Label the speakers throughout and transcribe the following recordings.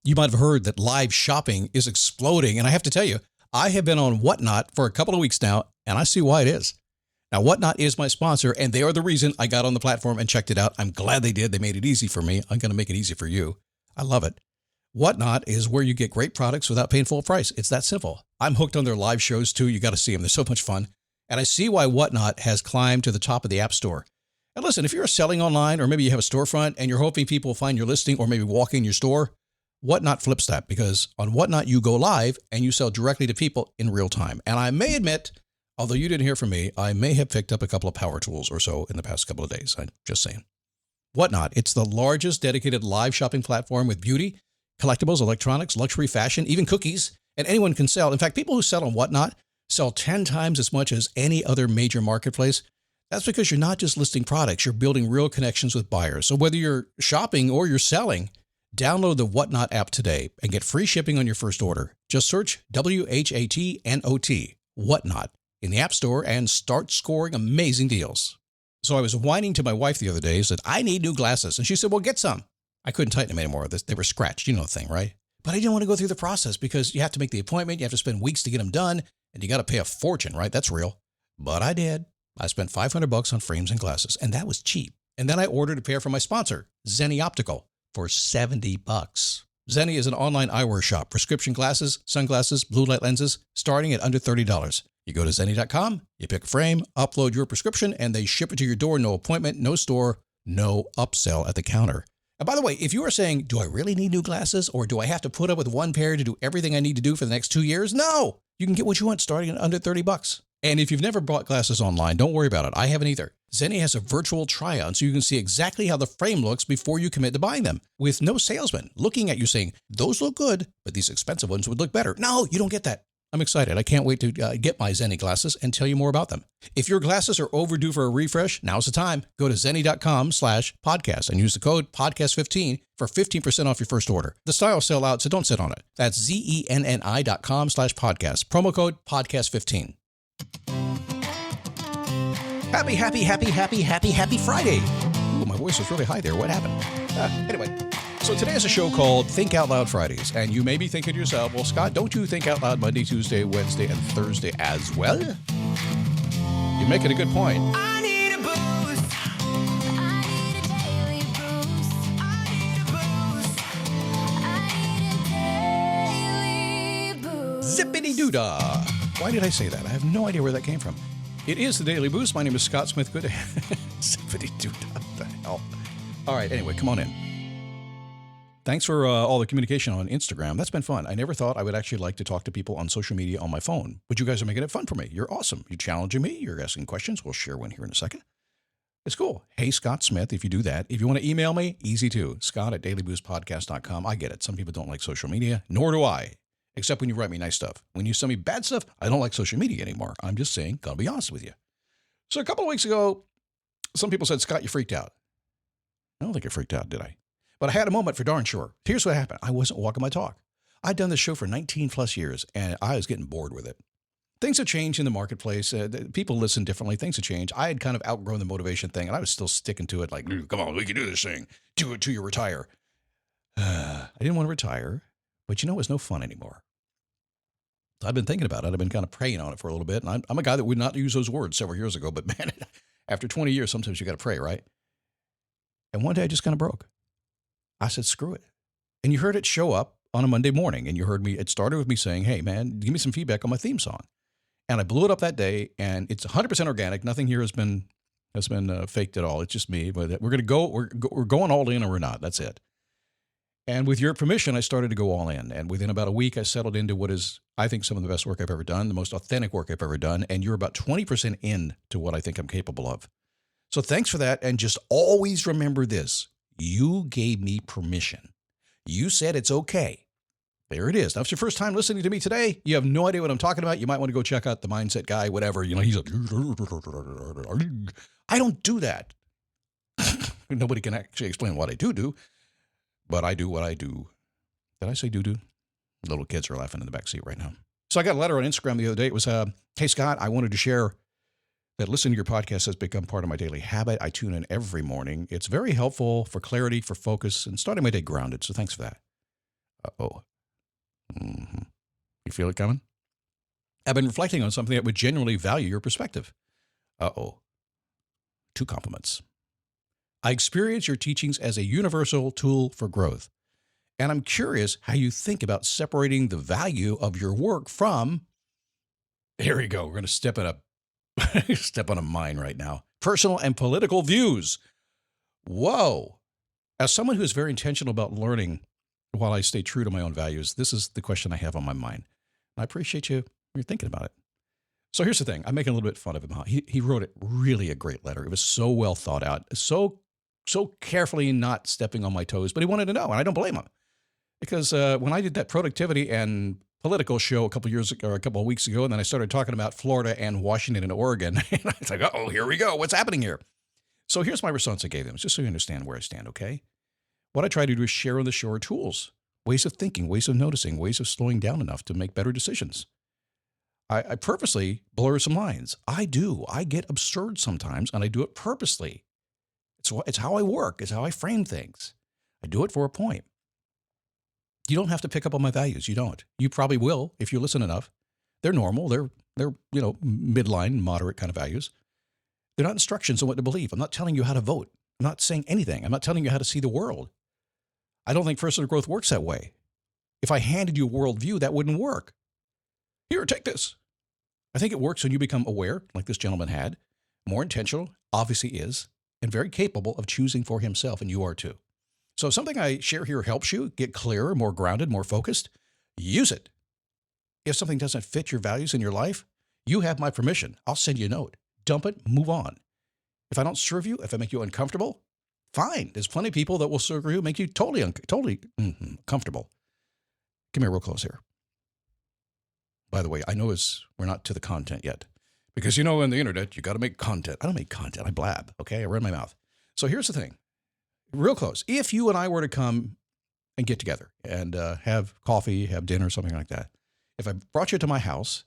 Speaker 1: You might have heard that live shopping is exploding. And I have to tell you, I have been on Whatnot for a couple of weeks now, and I see why it is. Now, Whatnot is my sponsor, and they are the reason I got on the platform and checked it out. I'm glad they did. They made it easy for me. I'm going to make it easy for you. I love it. Whatnot is where you get great products without paying full price. It's that simple. I'm hooked on their live shows, too. You got to see them. They're so much fun. And I see why Whatnot has climbed to the top of the App Store. And listen, if you're selling online, or maybe you have a storefront and you're hoping people will find your listing or maybe walk in your store, Whatnot flips that, because on Whatnot, you go live and you sell directly to people in real time. And I may admit, although you didn't hear from me, I may have picked up a couple of power tools or so in the past couple of days. I'm just saying. Whatnot, it's the largest dedicated live shopping platform with beauty, collectibles, electronics, luxury, fashion, even cookies, and anyone can sell. In fact, people who sell on Whatnot sell 10 times as much as any other major marketplace. That's because you're not just listing products, you're building real connections with buyers. So whether you're shopping or you're selling, download the Whatnot app today and get free shipping on your first order. Just search WHATNOT, Whatnot, in the App Store and start scoring amazing deals. So I was whining to my wife the other day, said, I need new glasses. And she said, well, get some. I couldn't tighten them anymore. They were scratched. You know the thing, right? But I didn't want to go through the process because you have to make the appointment. You have to spend weeks to get them done. And you got to pay a fortune, right? That's real. But I did. I spent $500 on frames and glasses, and that was cheap. And then I ordered a pair from my sponsor, Zenni Optical, for $70. Zenni is an online eyewear shop, prescription glasses, sunglasses, blue light lenses, starting at under $30. You go to Zenni.com, you pick a frame, upload your prescription, and they ship it to your door. No appointment, no store, no upsell at the counter. And by the way, if you are saying, do I really need new glasses, or do I have to put up with one pair to do everything I need to do for the next 2 years? No, you can get what you want starting at under $30. And if you've never bought glasses online, don't worry about it. I haven't either. Zenni has a virtual try-on so you can see exactly how the frame looks before you commit to buying them, with no salesman looking at you saying, those look good, but these expensive ones would look better. No, you don't get that. I'm excited. I can't wait to get my Zenni glasses and tell you more about them. If your glasses are overdue for a refresh, now's the time. Go to Zenni.com/podcast and use the code podcast15 for 15% off your first order. The styles sell out, so don't sit on it. That's ZENNI.com/podcast. Promo code podcast15. Happy Friday. Ooh, my voice was really high there. What happened? Anyway, so today is a show called Think Out Loud Fridays. And you may be thinking to yourself, well, Scott, don't you think out loud Monday, Tuesday, Wednesday, and Thursday as well? You're making a good point.
Speaker 2: I need a boost. I need a daily boost. I need a boost. I need a daily boost.
Speaker 1: Zippity-doo-dah. Why did I say that? I have no idea where that came from. It is the Daily Boost. My name is Scott Smith. Good. Zippity-doo-dah. What the hell? All right. Anyway, come on in. Thanks for all the communication on Instagram. That's been fun. I never thought I would actually like to talk to people on social media on my phone, but you guys are making it fun for me. You're awesome. You're challenging me. You're asking questions. We'll share one here in a second. It's cool. Hey, Scott Smith, if you do that. If you want to email me, easy too. Scott@dailyboostpodcast.com. I get it. Some people don't like social media, nor do I, except when you write me nice stuff. When you send me bad stuff, I don't like social media anymore. I'm just saying, gotta be honest with you. So a couple of weeks ago, some people said, Scott, you freaked out. I don't think I freaked out, did I? But I had a moment for darn sure. Here's what happened. I wasn't walking my talk. I'd done this show for 19 plus years, and I was getting bored with it. Things have changed in the marketplace. People listen differently. Things have changed. I had kind of outgrown the motivation thing, and I was still sticking to it like, come on, we can do this thing. Do it till you retire. I didn't want to retire, but it was no fun anymore. So I've been thinking about it. I've been kind of praying on it for a little bit. And I'm a guy that would not use those words several years ago, but man, after 20 years, sometimes you got to pray, right? And one day I just kind of broke. I said, screw it. And you heard it show up on a Monday morning, and you heard me, it started with me saying, hey man, give me some feedback on my theme song. And I blew it up that day, and it's 100% organic. Nothing here has been faked at all. It's just me. But we're going all in, or we're not. That's it. And with your permission, I started to go all in. And within about a week, I settled into what is, I think, some of the best work I've ever done, the most authentic work I've ever done. And you're about 20% in to what I think I'm capable of. So thanks for that. And just always remember this. You gave me permission. You said it's okay. There it is. Now, if it's your first time listening to me today, you have no idea what I'm talking about. You might want to go check out the Mindset Guy, whatever. He's like, I don't do that. Nobody can actually explain what I do, but I do what I do. Did I say do? Little kids are laughing in the backseat right now. So I got a letter on Instagram the other day. It was, hey, Scott, I wanted to share that listening to your podcast has become part of my daily habit. I tune in every morning. It's very helpful for clarity, for focus, and starting my day grounded. So thanks for that. Uh-oh. You feel it coming? I've been reflecting on something that would genuinely value your perspective. Uh-oh. 2 compliments. I experience your teachings as a universal tool for growth. And I'm curious how you think about separating the value of your work from, here we go, we're going to step on a mine right now, personal and political views. Whoa. As someone who is very intentional about learning while I stay true to my own values, this is the question I have on my mind. I appreciate you're thinking about it. So here's the thing. I'm making a little bit fun of him. He wrote it really a great letter. It was so well thought out, so carefully not stepping on my toes, but he wanted to know, and I don't blame him. Because when I did that productivity and political show a couple of weeks ago, and then I started talking about Florida and Washington and Oregon, and I was like, oh, here we go. What's happening here? So here's my response I gave them, just so you understand where I stand, okay? What I try to do is share on the show are tools, ways of thinking, ways of noticing, ways of slowing down enough to make better decisions. I purposely blur some lines. I do. I get absurd sometimes, and I do it purposely. It's how I work. It's how I frame things. I do it for a point. You don't have to pick up on my values. You don't. You probably will if you listen enough. They're normal. They're midline, moderate kind of values. They're not instructions on what to believe. I'm not telling you how to vote. I'm not saying anything. I'm not telling you how to see the world. I don't think personal growth works that way. If I handed you a worldview, that wouldn't work. Here, take this. I think it works when you become aware, like this gentleman had, more intentional, obviously is, and very capable of choosing for himself, and you are too. So if something I share here helps you get clearer, more grounded, more focused, use it. If something doesn't fit your values in your life, you have my permission. I'll send you a note. Dump it, move on. If I don't serve you, if I make you uncomfortable, fine. There's plenty of people that will serve you, make you totally comfortable. Come here real close here. By the way, I know we're not to the content yet. Because in the internet, you got to make content. I don't make content. I blab, okay? I run my mouth. So here's the thing. Real close. If you and I were to come and get together and have coffee, have dinner, something like that, if I brought you to my house,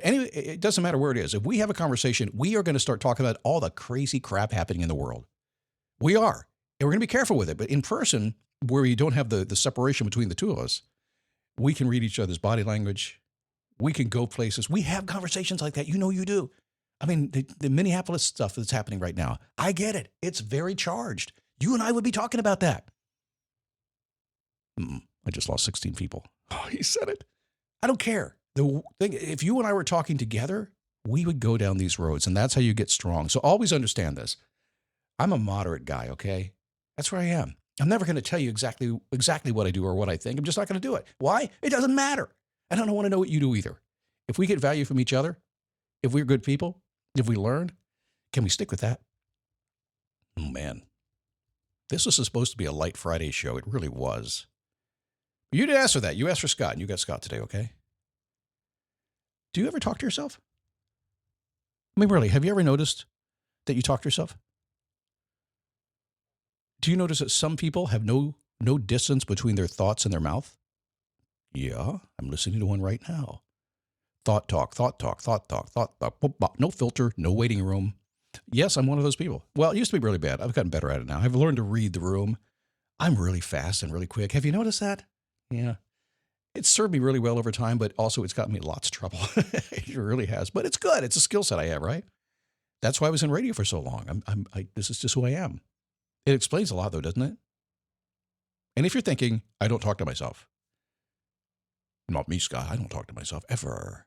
Speaker 1: anyway, it doesn't matter where it is. If we have a conversation, we are going to start talking about all the crazy crap happening in the world. We are. And we're going to be careful with it. But in person, where we don't have the separation between the two of us, we can read each other's body language. We can go places. We have conversations like that. You do. I mean, the Minneapolis stuff that's happening right now, I get it. It's very charged. You and I would be talking about that. I just lost 16 people. Oh, he said it. I don't care. The thing, if you and I were talking together, we would go down these roads, and that's how you get strong. So always understand this. I'm a moderate guy, okay? That's where I am. I'm never going to tell you exactly what I do or what I think. I'm just not going to do it. Why? It doesn't matter. I don't want to know what you do either. If we get value from each other, if we're good people, if we learn, can we stick with that? Oh, man. This was supposed to be a light Friday show. It really was. You didn't ask for that. You asked for Scott, and you got Scott today, okay? Do you ever talk to yourself? I mean, really, have you ever noticed that you talk to yourself? Do you notice that some people have no distance between their thoughts and their mouth? Yeah, I'm listening to one right now. Thought talk. No filter, no waiting room. Yes, I'm one of those people. Well, it used to be really bad. I've gotten better at it now. I've learned to read the room. I'm really fast and really quick. Have you noticed that? Yeah. It's served me really well over time, but also it's gotten me in lots of trouble. It really has. But it's good. It's a skill set I have, right? That's why I was in radio for so long. This is just who I am. It explains a lot, though, doesn't it? And if you're thinking, I don't talk to myself. Not me, Scott. I don't talk to myself ever.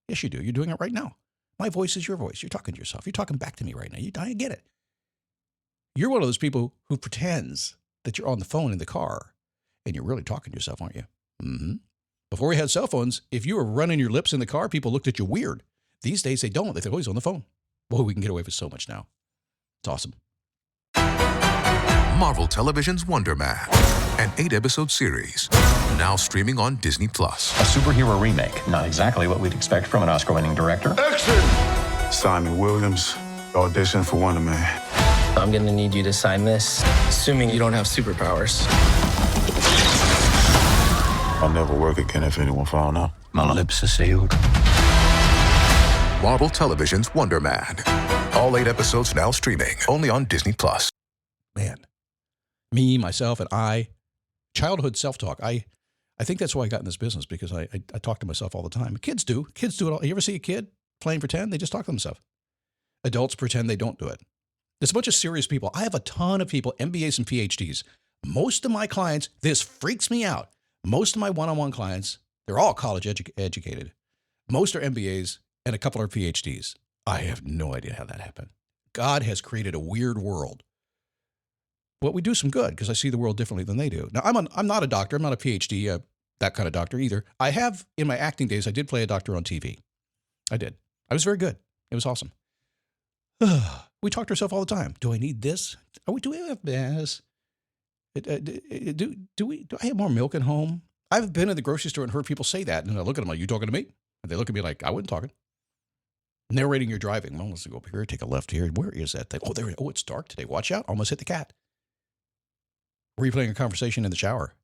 Speaker 1: Yes, you do. You're doing it right now. My voice is your voice. You're talking to yourself. You're talking back to me right now. I get it. You're one of those people who pretends that you're on the phone in the car, and you're really talking to yourself, aren't you? Mm-hmm. Before we had cell phones, if you were running your lips in the car, people looked at you weird. These days, they don't. They think, oh, he's on the phone. Boy, we can get away with so much now. It's awesome.
Speaker 3: Marvel Television's Wonder Man, an 8-episode series, now streaming on Disney+.
Speaker 4: A superhero remake, not exactly what we'd expect from an Oscar-winning director.
Speaker 5: Action! Simon Williams, audition for Wonder Man.
Speaker 6: I'm gonna need you to sign this, assuming you don't have superpowers.
Speaker 5: I'll never work again if anyone found out.
Speaker 4: My lips are sealed.
Speaker 3: Marvel Television's Wonder Man. All 8 episodes now streaming, only on Disney+.
Speaker 1: Man, me, myself, and I, childhood self-talk. I I think that's why I got in this business, because I talk to myself all the time. Kids do. Kids do it all. You ever see a kid playing pretend? They just talk to themselves. Adults pretend they don't do it. There's a bunch of serious people. I have a ton of people, MBAs and PhDs. Most of my clients, this freaks me out. Most of my one-on-one clients, they're all college educated. Most are MBAs and a couple are PhDs. I have no idea how that happened. God has created a weird world. But we do some good because I see the world differently than they do. Now, I'm not a doctor. I'm not a PhD, that kind of doctor either. I have, in my acting days, I did play a doctor on TV. I did. I was very good. It was awesome. We talk to ourselves all the time. Do I need this? Do we have this? Do I have more milk at home? I've been in the grocery store and heard people say that. And I look at them like, you talking to me? And they look at me like, I wasn't talking. Narrating your driving. Well, let's go up here, take a left here. Where is that thing? Oh, there. Oh, it's dark today. Watch out. Almost hit the cat. Replaying a conversation in the shower.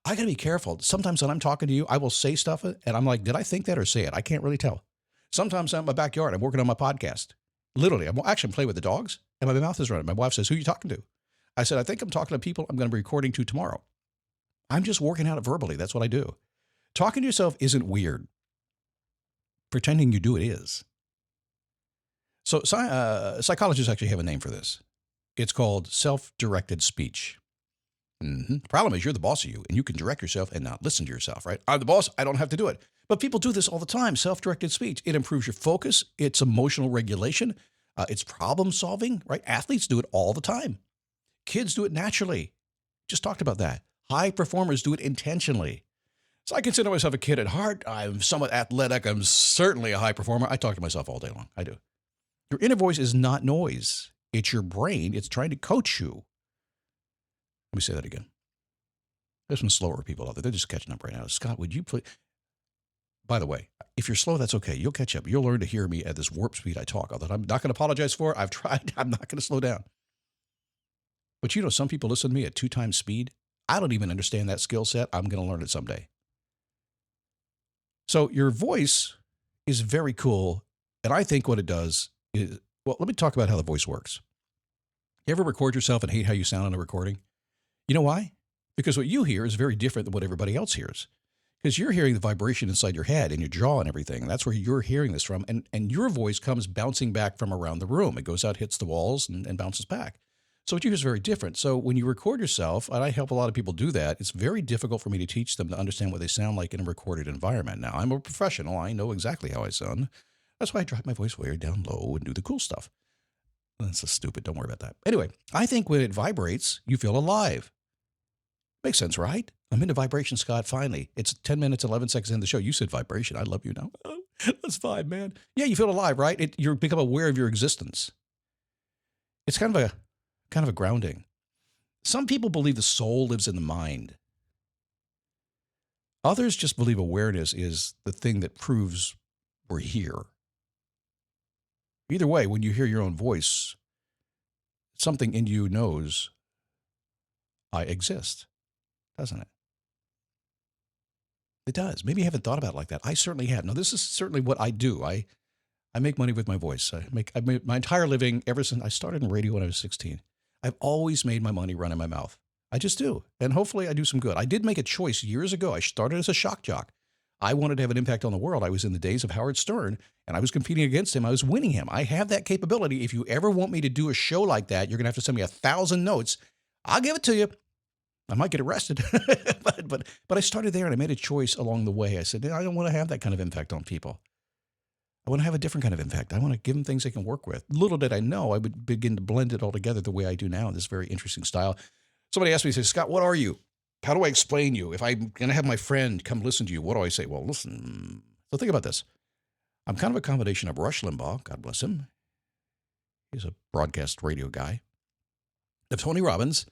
Speaker 1: I got to be careful. Sometimes when I'm talking to you, I will say stuff and I'm like, did I think that or say it? I can't really tell. Sometimes I'm in my backyard. I'm working on my podcast. Literally, I'm actually playing with the dogs and my mouth is running. My wife says, who are you talking to? I said, I think I'm talking to people I'm going to be recording to tomorrow. I'm just working out it verbally. That's what I do. Talking to yourself isn't weird. Pretending you do it is. So psychologists actually have a name for this. It's called self-directed speech. The problem is you're the boss of you, and you can direct yourself and not listen to yourself, right? I'm the boss. I don't have to do it. But people do this all the time, self-directed speech. It improves your focus. It's emotional regulation. It's problem solving, right? Athletes do it all the time. Kids do it naturally. Just talked about that. High performers do it intentionally. So I consider myself a kid at heart. I'm somewhat athletic. I'm certainly a high performer. I talk to myself all day long. I do. Your inner voice is not noise. It's your brain. It's trying to coach you. Let me say that again. There's some slower people out there. They're just catching up right now. Scott, would you please? By the way, if you're slow, that's okay. You'll catch up. You'll learn to hear me at this warp speed I talk. Although I'm not going to apologize for it. I've tried. I'm not going to slow down. But you know, some people listen to me at 2 times speed. I don't even understand that skill set. I'm going to learn it someday. So your voice is very cool. And I think what it does is, well, let me talk about how the voice works. You ever record yourself and hate how you sound on a recording? You know why? Because what you hear is very different than what everybody else hears. Because you're hearing the vibration inside your head and your jaw and everything. That's where you're hearing this from. And your voice comes bouncing back from around the room. It goes out, hits the walls, and bounces back. So what you hear is very different. So when you record yourself, and I help a lot of people do that, it's very difficult for me to teach them to understand what they sound like in a recorded environment. Now, I'm a professional. I know exactly how I sound. That's why I drop my voice way down low and do the cool stuff. That's so stupid. Don't worry about that. Anyway, I think when it vibrates, you feel alive. Makes sense, right? I'm into vibration, Scott, finally. It's 10 minutes, 11 seconds in the show. You said vibration. I love you now. Oh, that's fine, man. Yeah, you feel alive, right? You become aware of your existence. It's kind of a grounding. Some people believe the soul lives in the mind. Others just believe awareness is the thing that proves we're here. Either way, when you hear your own voice, something in you knows I exist, doesn't it? It does. Maybe you haven't thought about it like that. I certainly have. Now, this is certainly what I do. I make money with my voice. I made my entire living ever since I started in radio when I was 16. I've always made my money run in my mouth. I just do. And hopefully I do some good. I did make a choice years ago. I started as a shock jock. I wanted to have an impact on the world. I was in the days of Howard Stern, and I was competing against him. I was winning him. I have that capability. If you ever want me to do a show like that, you're going to have to send me 1,000 notes. I'll give it to you. I might get arrested. but I started there, and I made a choice along the way. I said, I don't want to have that kind of impact on people. I want to have a different kind of impact. I want to give them things they can work with. Little did I know I would begin to blend it all together the way I do now in this very interesting style. Somebody asked me, says, Scott, what are you? How do I explain you? If I'm going to have my friend come listen to you, what do I say? Well, listen. So think about this. I'm kind of a combination of Rush Limbaugh, God bless him. He's a broadcast radio guy. Of Tony Robbins,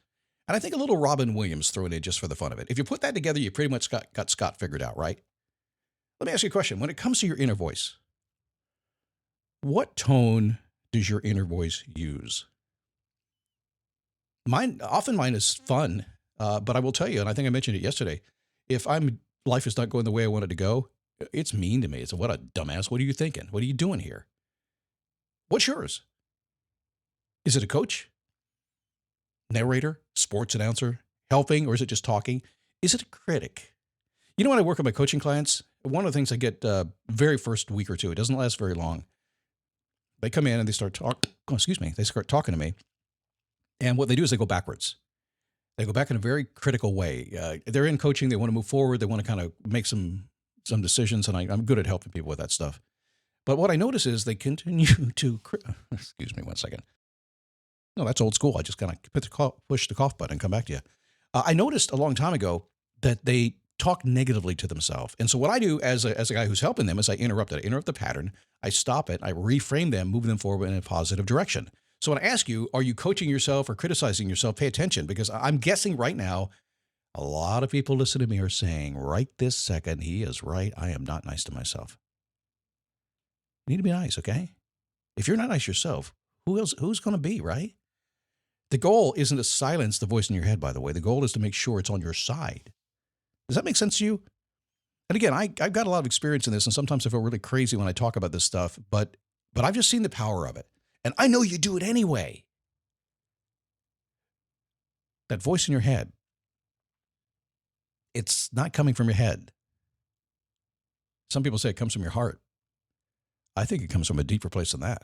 Speaker 1: and I think a little Robin Williams thrown in just for the fun of it. If you put that together, you pretty much got Scott figured out, right? Let me ask you a question. When it comes to your inner voice, what tone does your inner voice use? Mine is fun, but I will tell you, and I think I mentioned it yesterday, if life is not going the way I want it to go, it's mean to me. It's what a dumbass. What are you thinking? What are you doing here? What's yours? Is it a coach? Narrator? Sports announcer? Helping? Or is it just talking? Is it a critic? You know, when I work with my coaching clients, one of the things I get very first week or two, it doesn't last very long. They come in and they start they start talking to me. And what they do is they go backwards. They go back in a very critical way. They're in coaching. They want to move forward. They want to kind of make some decisions. And I'm good at helping people with that stuff. But what I notice is they continue to, excuse me one second. No, that's old school. I just kind of push the cough button and come back to you. I noticed a long time ago that they talk negatively to themselves. And so what I do as a guy who's helping them is I interrupt it. I interrupt the pattern. I stop it. I reframe them, move them forward in a positive direction. So when I ask you, are you coaching yourself or criticizing yourself? Pay attention, because I'm guessing right now, a lot of people listening to me are saying right this second, he is right. I am not nice to myself. You need to be nice, okay? If you're not nice yourself, who's going to be, right? The goal isn't to silence the voice in your head, by the way. The goal is to make sure it's on your side. Does that make sense to you? And again, I've got a lot of experience in this, and sometimes I feel really crazy when I talk about this stuff, but I've just seen the power of it. And I know you do it anyway. That voice in your head, it's not coming from your head. Some people say it comes from your heart. I think it comes from a deeper place than that.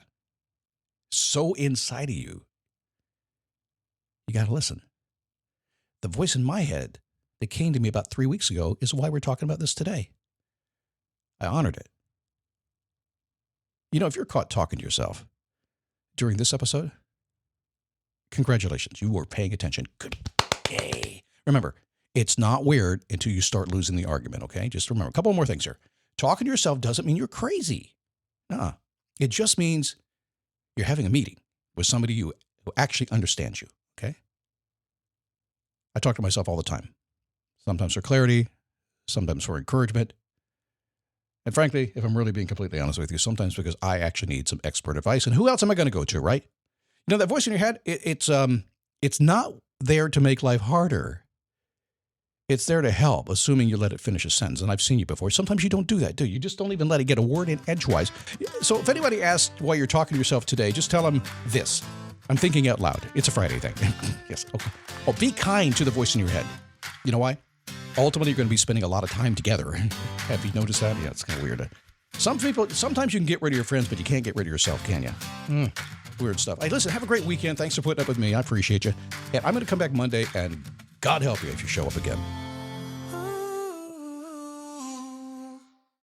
Speaker 1: So inside of you, you got to listen. The voice in my head that came to me about 3 weeks ago is why we're talking about this today. I honored it. You know, if you're caught talking to yourself during this episode, congratulations. You were paying attention. Good. Yay. Remember, it's not weird until you start losing the argument, okay? Just remember a couple more things here. Talking to yourself doesn't mean you're crazy. No, it just means you're having a meeting with somebody who actually understands you, okay? I talk to myself all the time, sometimes for clarity, sometimes for encouragement. And frankly, if I'm really being completely honest with you, sometimes because I actually need some expert advice. And who else am I going to go to, right? You know, that voice in your head, it's not there to make life harder. It's there to help, assuming you let it finish a sentence. And I've seen you before. Sometimes you don't do that, do you? You just don't even let it get a word in edgewise. So if anybody asks why you're talking to yourself today, just tell them this. I'm thinking out loud. It's a Friday thing. Yes. Okay. Oh, be kind to the voice in your head. You know why? Ultimately, you're going to be spending a lot of time together. Have you noticed that? Yeah, it's kind of weird. Sometimes you can get rid of your friends, but you can't get rid of yourself, can you? Weird stuff. Hey, listen, have a great weekend. Thanks for putting up with me. I appreciate you. And I'm going to come back Monday, and God help you if you show up again.